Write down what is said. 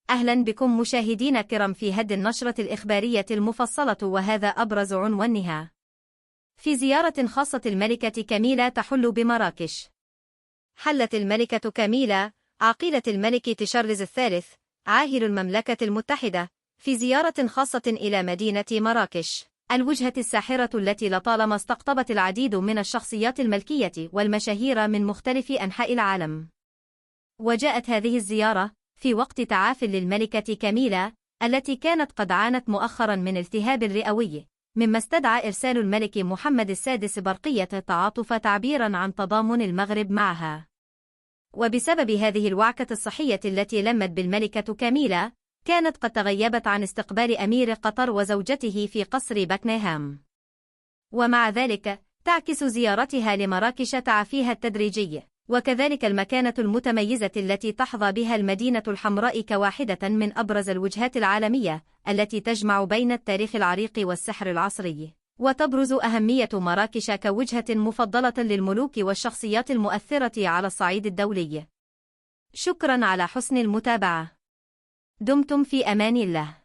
أهلا بكم مشاهدينا الكرام في هذه النشرة الإخبارية المفصلة، وهذا أبرز عنوانها. في زيارة خاصة الملكة كاميلا تحل بمراكش. حلت الملكة كاميلا عقيلة الملك تشارلز الثالث عاهل المملكة المتحدة في زيارة خاصة إلى مدينة مراكش، الوجهة الساحرة التي لطالما استقطبت العديد من الشخصيات الملكية والمشاهير من مختلف أنحاء العالم. وجاءت هذه الزيارة في وقت تعاف للملكة كاميلا التي كانت قد عانت مؤخرا من التهاب رئوي، مما استدعى إرسال الملك محمد السادس برقية التعاطف تعبيرا عن تضامن المغرب معها. وبسبب هذه الوعكة الصحية التي لمت بالملكة كاميلا، كانت قد تغيبت عن استقبال أمير قطر وزوجته في قصر باكنغهام. ومع ذلك تعكس زيارتها لمراكش تعافيها التدريجي، وكذلك المكانة المتميزة التي تحظى بها المدينة الحمراء كواحدة من أبرز الوجهات العالمية التي تجمع بين التاريخ العريق والسحر العصري. وتبرز أهمية مراكش كوجهة مفضلة للملوك والشخصيات المؤثرة على الصعيد الدولي. شكرا على حسن المتابعة. دمتم في أمان الله.